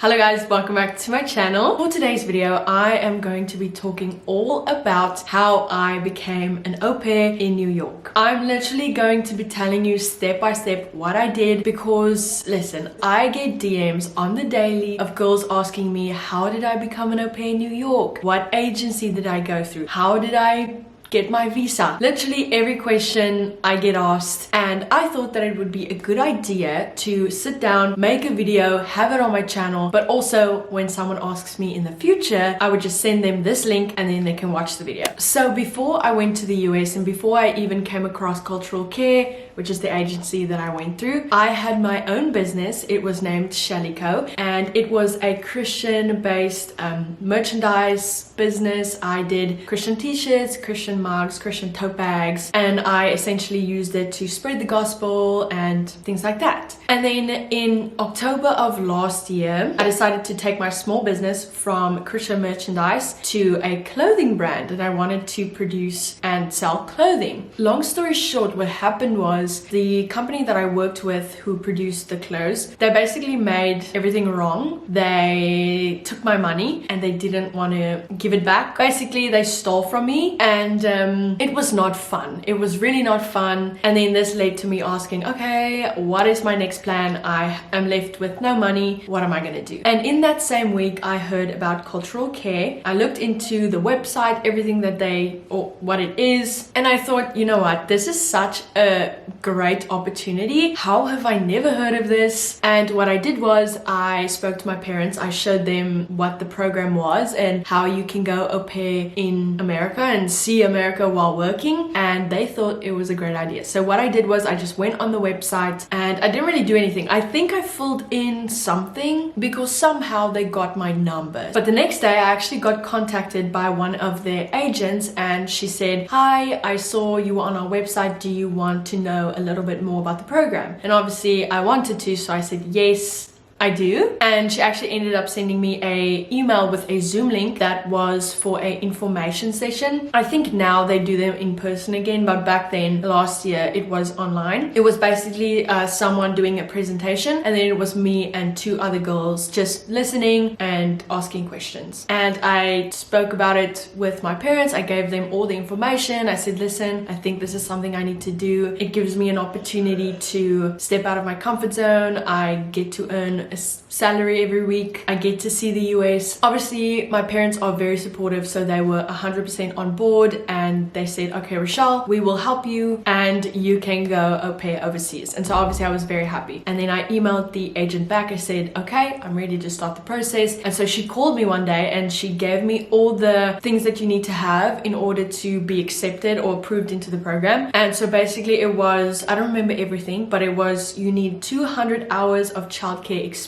Hello guys, welcome back to my channel. For today's video, I am going to be talking all about how I became an au pair in New York. I'm literally going to be telling you step by step what I did because, listen, I get DMs on the daily of girls asking me, how did I become an au pair in New York? What agency did I go through? How did I get my visa? Literally every question I get asked, and I thought that it would be a good idea to sit down, make a video, have it on my channel, but also when someone asks me in the future, I would just send them this link and then they can watch the video. So before I went to the US and before I even came across Childcare, which is the agency that I went through, I had my own business. It was named Childcare and it was a Christian-based merchandise business. I did Christian t-shirts, Christian mugs, Christian tote bags, and I essentially used it to spread the gospel and things like that. And then in October of last year, I decided to take my small business from Christian merchandise to a clothing brand, and I wanted to produce and sell clothing. Long story short, what happened was the company that I worked with who produced the clothes, they basically made everything wrong. They took my money and they didn't want to give it back. Basically, they stole from me, and it was not fun. It was really not fun. And then this led to me asking, okay, what is my next plan? I am left with no money. What am I going to do? And in that same week, I heard about Childcare. I looked into the website, everything that or what it is. And I thought, you know what? This is such a great opportunity. How have I never heard of this? And what I did was I spoke to my parents. I showed them what the program was and how you can go au pair in America and see America while working, and they thought it was a great idea. So what I did was I just went on the website and I didn't really do anything. I think I filled in something because somehow they got my number. But the next day I actually got contacted by one of their agents and she said, hi, I saw you were on our website. Do you want to know a little bit more about the program? And obviously I wanted to, so I said yes, I do. And she actually ended up sending me an email with a Zoom link that was for an information session. I think now they do them in person again, but back then, last year, it was online. It was basically someone doing a presentation, and then it was me and two other girls just listening and asking questions. And I spoke about it with my parents. I gave them all the information. I said, listen, I think this is something I need to do. It gives me an opportunity to step out of my comfort zone. I get to earn a salary every week. I get to see the US. Obviously, my parents are very supportive, so they were 100% on board, and they said, okay, Rochelle, we will help you and you can go au pair overseas. And so obviously I was very happy. And then I emailed the agent back. I said, okay, I'm ready to start the process. And so she called me one day and she gave me all the things that you need to have in order to be accepted or approved into the program. And so basically it was, I don't remember everything, but it was, you need 200 hours of childcare experience.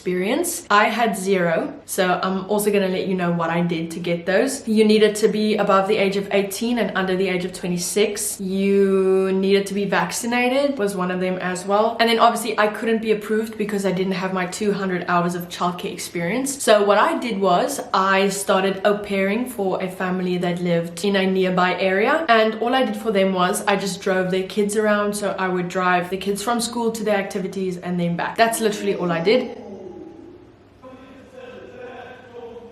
I had 0, so I'm also going to let you know what I did to get those. You needed to be above the age of 18 and under the age of 26. You needed to be vaccinated, was one of them as well. And then obviously I couldn't be approved because I didn't have my 200 hours of childcare experience. So what I did was I started au pairing for a family that lived in a nearby area, and all I did for them was I just drove their kids around. So I would drive the kids from school to their activities and then back. That's literally all I did.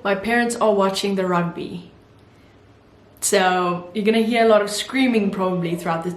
My parents are watching the rugby, so you're gonna hear a lot of screaming probably throughout this.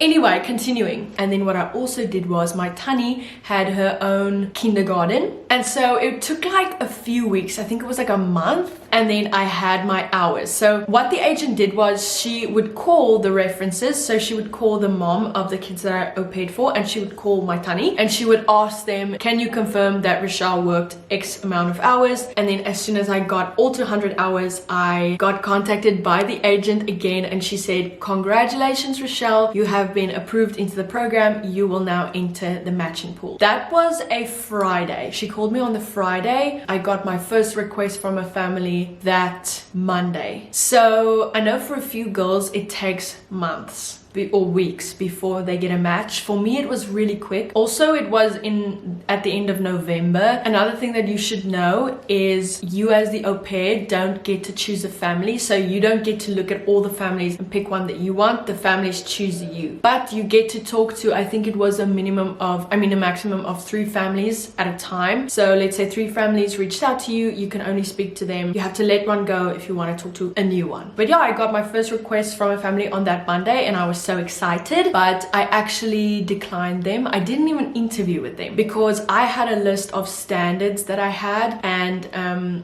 Anyway, continuing. And then what I also did was my Tani had her own kindergarten, and so it took like a few weeks. I think it was like a month, and then I had my hours. So what the agent did was she would call the references. So she would call the mom of the kids that I au paired for, and she would call my Tani and she would ask them, can you confirm that Rochelle worked X amount of hours? And then as soon as I got all 200 hours, I got contacted by the agent again, and she said, congratulations, Rochelle, you have been approved into the program. You will now enter the matching pool. That was a Friday. She called me on the Friday. I got my first request from a family that Monday. So I know for a few girls it takes months. or weeks before they get a match. For me, it was really quick. Also, it was at the end of November. Another thing that you should know is you as the au pair don't get to choose a family. So you don't get to look at all the families and pick one that you want. The families choose you. But you get to talk to, I think it was a maximum of 3 families at a time. So let's say 3 families reached out to you. You can only speak to them. You have to let one go if you want to talk to a new one. But yeah, I got my first request from a family on that Monday and I was so excited, but I actually declined them. I didn't even interview with them because I had a list of standards that I had, and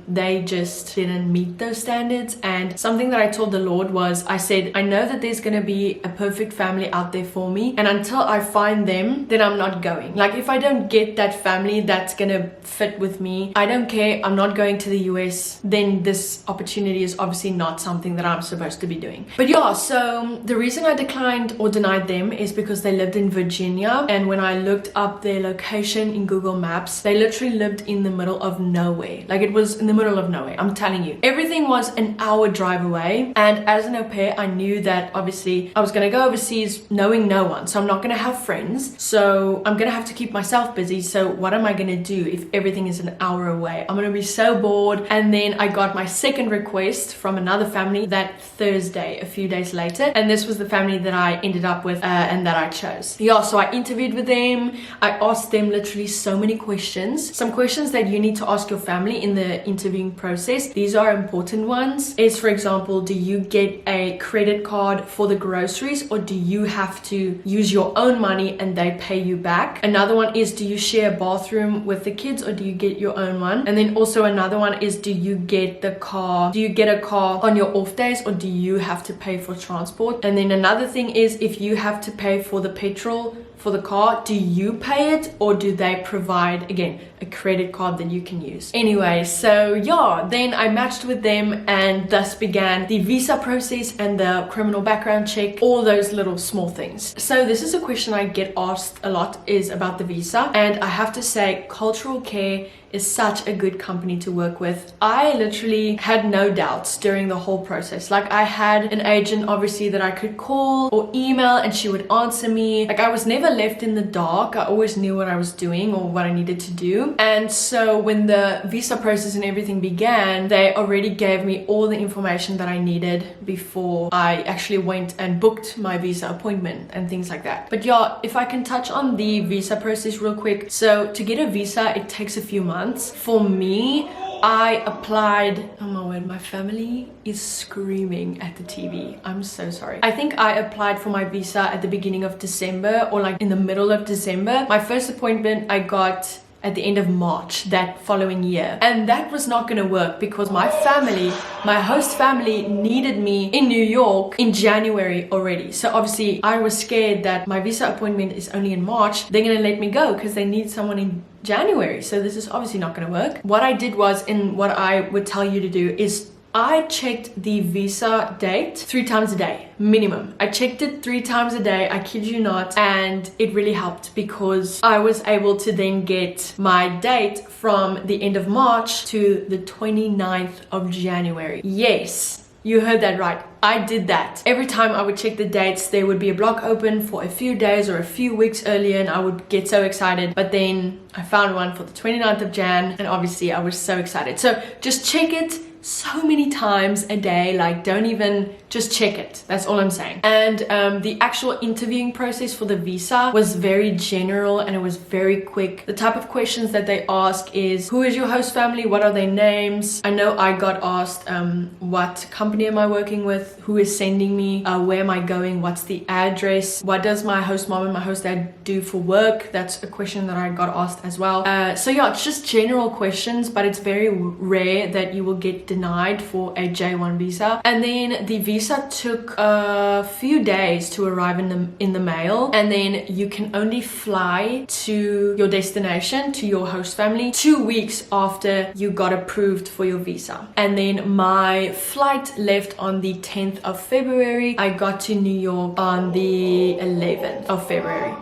they just didn't meet those standards. And something that I told the Lord was, I said, I know that there's gonna be a perfect family out there for me, and until I find them, then I'm not going. Like, if I don't get that family that's gonna fit with me, I don't care. I'm not going to the US. Then this opportunity is obviously not something that I'm supposed to be doing. But yeah, so the reason I declined or denied them is because they lived in Virginia, and when I looked up their location in Google Maps, they literally lived in the middle of nowhere. Like, it was in the middle of nowhere. I'm telling you, everything was an hour drive away. And as an au pair, I knew that obviously I was gonna go overseas knowing no one, so I'm not gonna have friends, so I'm gonna have to keep myself busy. So what am I gonna do if everything is an hour away? I'm gonna be so bored. And then I got my second request from another family that Thursday, a few days later, and this was the family that I ended up with and that I chose. Yeah, so I interviewed with them. I asked them literally so many questions. Some questions that you need to ask your family in the interviewing process. These are important ones. Is, for example, do you get a credit card for the groceries, or do you have to use your own money and they pay you back? Another one is, do you share a bathroom with the kids, or do you get your own one? And then also another one is, do you get a car on your off days, or do you have to pay for transport? And then another thing is, if you have to pay for the petrol for the car, do you pay it, or do they provide, again, a credit card that you can use? Anyway, so yeah, then I matched with them, and thus began the visa process and the criminal background check, all those little small things. So this is a question I get asked a lot, is about the visa, and I have to say, Cultural Care is such a good company to work with. I literally had no doubts during the whole process. Like, I had an agent obviously that I could call or email and she would answer me. Like, I was never left in the dark. I always knew what I was doing or what I needed to do. And so when the visa process and everything began, they already gave me all the information that I needed before I actually went and booked my visa appointment and things like that. But yeah, if I can touch on the visa process real quick. So to get a visa, it takes a few months. For me, I applied, oh my word, my family is screaming at the TV. I'm so sorry. I think I applied for my visa at the beginning of December, or like in the middle of December. My first appointment I got at the end of March that following year, and that was not going to work because my host family needed me in New York in January already. So obviously I was scared that my visa appointment is only in March, they're going to let me go because they need someone in January. So this is obviously not going to work. What I did was, and what I would tell you to do, is I checked the visa date 3 times a day, minimum. I checked it 3 times a day, I kid you not, and it really helped because I was able to then get my date from the end of March to the 29th of January. Yes, you heard that right. I did that. Every time I would check the dates, there would be a block open for a few days or a few weeks earlier, and I would get so excited. But then I found one for the 29th of Jan, and obviously I was so excited. So just check it so many times a day. Like, don't even, just check it. That's all I'm saying. And the actual interviewing process for the visa was very general and it was very quick. The type of questions that they ask is, who is your host family? What are their names? I know I got asked, what company am I working with? Who is sending me? Where am I going? What's the address? What does my host mom and my host dad do for work? That's a question that I got asked as well. So yeah, it's just general questions, but it's very rare that you will get denied for a J1 visa. And then the visa took a few days to arrive in the mail, and then you can only fly to your destination, to your host family, 2 weeks after you got approved for your visa. And then my flight left on the 10th of February. I got to New York on the 11th of February.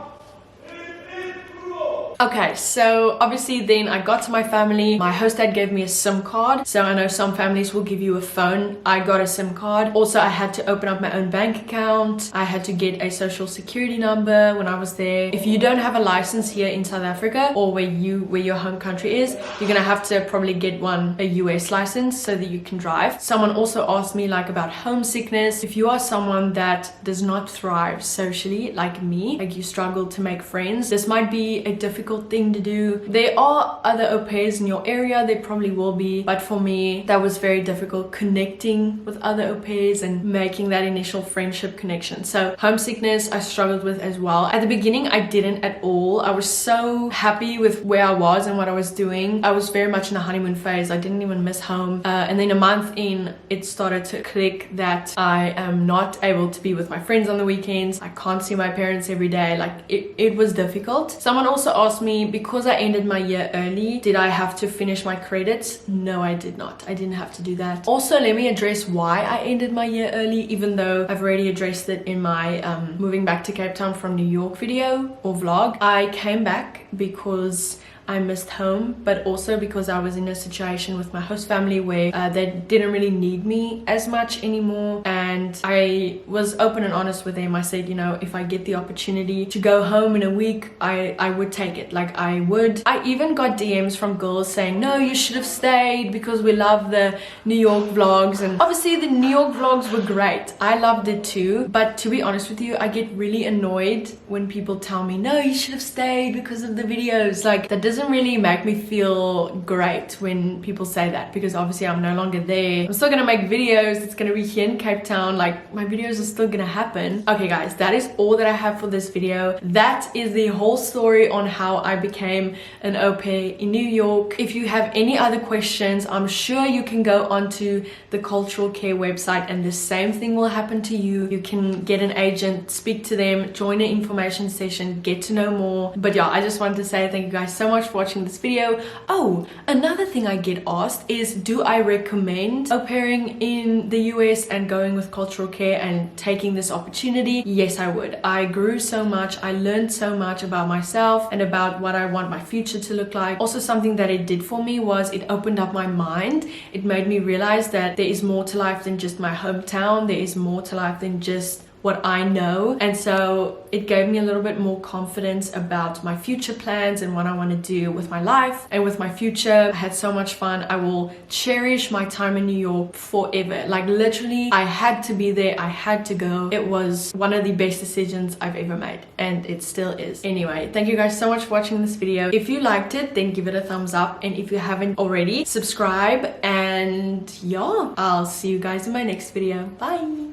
Okay, so obviously then I got to my family. My host dad gave me a SIM card. So I know some families will give you a phone. I got a SIM card. Also, I had to open up my own bank account. I had to get a social security number when I was there. If you don't have a license here in South Africa or where your home country is, you're gonna have to probably get a US license so that you can drive. Someone also asked me like about homesickness. If you are someone that does not thrive socially like me, like you struggle to make friends, this might be a difficult thing to do. There are other au pairs in your area, there probably will be, but for me that was very difficult, connecting with other au pairs and making that initial friendship connection. So homesickness I struggled with as well. At the beginning I didn't at all. I was so happy with where I was and what I was doing. I was very much in the honeymoon phase. I didn't even miss home, and then a month in it started to click that I am not able to be with my friends on the weekends. I can't see my parents every day. Like it was difficult. Someone also asked me, because I ended my year early, did I have to finish my credits? No, I did not. I didn't have to do that. Also, let me address why I ended my year early, even though I've already addressed it in my moving back to Cape Town from New York video or vlog. I came back because I missed home, but also because I was in a situation with my host family where they didn't really need me as much anymore, and I was open and honest with them. I said, you know, if I get the opportunity to go home in a week, I would take it. Like I would. I even got DMs from girls saying, no, you should have stayed because we love the New York vlogs, and obviously the New York vlogs were great. I loved it too, but to be honest with you, I get really annoyed when people tell me, no, you should have stayed because of the videos. Like that doesn't really make me feel great when people say that, because obviously I'm no longer there. I'm still gonna make videos. It's gonna be here in Cape Town. Like my videos are still gonna happen. Okay guys, that is all that I have for this video. That is the whole story on how I became an au pair in New York. If you have any other questions, I'm sure you can go onto the Childcare website and the same thing will happen to you. You can get an agent, speak to them, join an information session, get to know more. But yeah, I just wanted to say thank you guys so much for watching this video. Oh, another thing I get asked is, do I recommend au pairing in the US and going with Childcare and taking this opportunity? Yes, I would. I grew so much. I learned so much about myself and about what I want my future to look like. Also, something that it did for me was it opened up my mind. It made me realize that there is more to life than just my hometown. There is more to life than just what I know, and so it gave me a little bit more confidence about my future plans and what I want to do with my life and with my future. I had so much fun. I will cherish my time in New York forever. Like literally, I had to be there. I had to go. It was one of the best decisions I've ever made, and it still is. Anyway, thank you guys so much for watching this video. If you liked it, then give it a thumbs up, and if you haven't already, subscribe. And yeah, I'll see you guys in my next video. Bye.